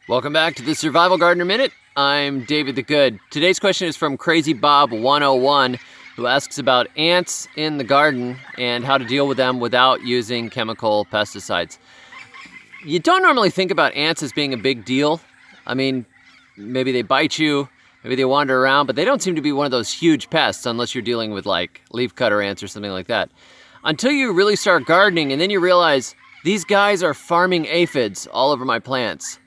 Welcome back to the Survival Gardener Minute. I'm David the Good. Today's question is from Crazy Bob 101, who asks about ants in the garden and how to deal with them without using chemical pesticides. You don't normally think about ants as being a big deal. I mean, maybe they bite you, maybe they wander around, but they don't seem to be one of those huge pests unless you're dealing with like leafcutter ants or something like that. Until you really start gardening and then you realize these guys are farming aphids all over my plants.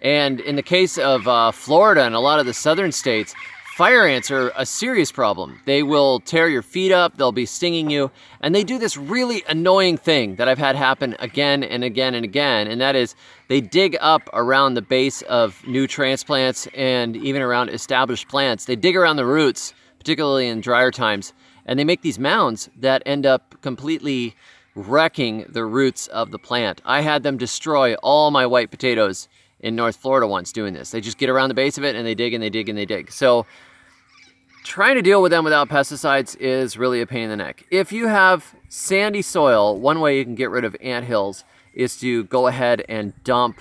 And in the case of Florida and a lot of the southern states, fire ants are a serious problem. They will tear your feet up, they'll be stinging you, and they do this really annoying thing that I've had happen again and again and again, and that is they dig up around the base of new transplants and even around established plants. They dig around the roots, particularly in drier times, and they make these mounds that end up completely wrecking the roots of the plant. I had them destroy all my white potatoes in North Florida once doing this. They just get around the base of it and they dig and they dig and they dig. So trying to deal with them without pesticides is really a pain in the neck. If you have sandy soil, one way you can get rid of ant hills is to go ahead and dump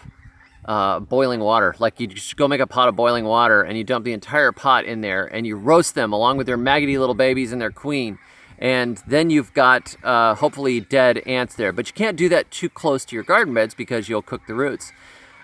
boiling water. Like you just go make a pot of boiling water and you dump the entire pot in there and you roast them along with their maggoty little babies and their queen. And then you've got hopefully dead ants there. But you can't do that too close to your garden beds because you'll cook the roots.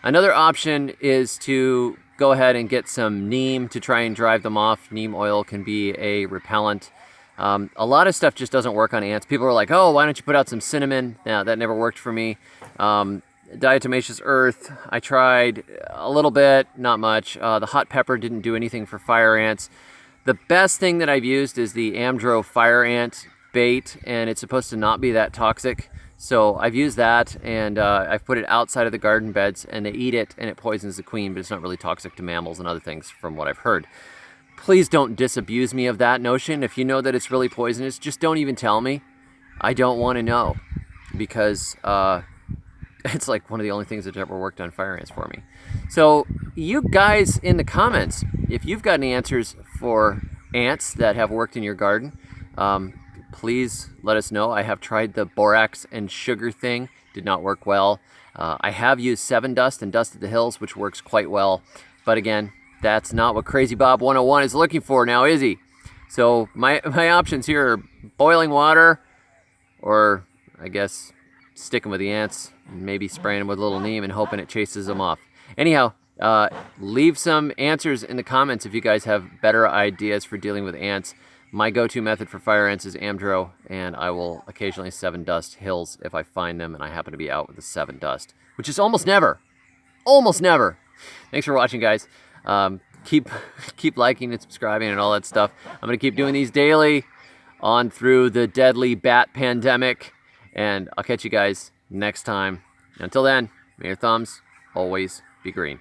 Another option is to go ahead and get some neem to try and drive them off. Neem oil can be a repellent. A lot of stuff just doesn't work on ants. People are like, oh, why don't you put out some cinnamon? Yeah, that never worked for me. Diatomaceous earth, I tried a little bit, not much. The hot pepper didn't do anything for fire ants. The best thing that I've used is the Amdro fire ant bait, and it's supposed to not be that toxic. So I've used that, and I've put it outside of the garden beds, and they eat it, and it poisons the queen, but it's not really toxic to mammals and other things from what I've heard. Please don't disabuse me of that notion. If you know that it's really poisonous, just don't even tell me. I don't want to know, because it's like one of the only things that ever worked on fire ants for me. So you guys in the comments, if you've got any answers for ants that have worked in your garden, please let us know. I have tried the borax and sugar thing, did not work well. I have used 7 Dust and Dust at the Hills, which works quite well. But again, that's not what Crazy Bob 101 is looking for now, is he? So my options here are boiling water, or I guess sticking with the ants, and maybe spraying them with a little neem and hoping it chases them off. Anyhow, leave some answers in the comments if you guys have better ideas for dealing with ants. My go-to method for fire ants is Amdro, and I will occasionally 7 Dust Hills if I find them and I happen to be out with the 7 Dust, which is almost never. Almost never. Thanks for watching, guys. Keep liking and subscribing and all that stuff. I'm going to keep doing these daily on through the deadly bat pandemic, and I'll catch you guys next time. Until then, may your thumbs always be green.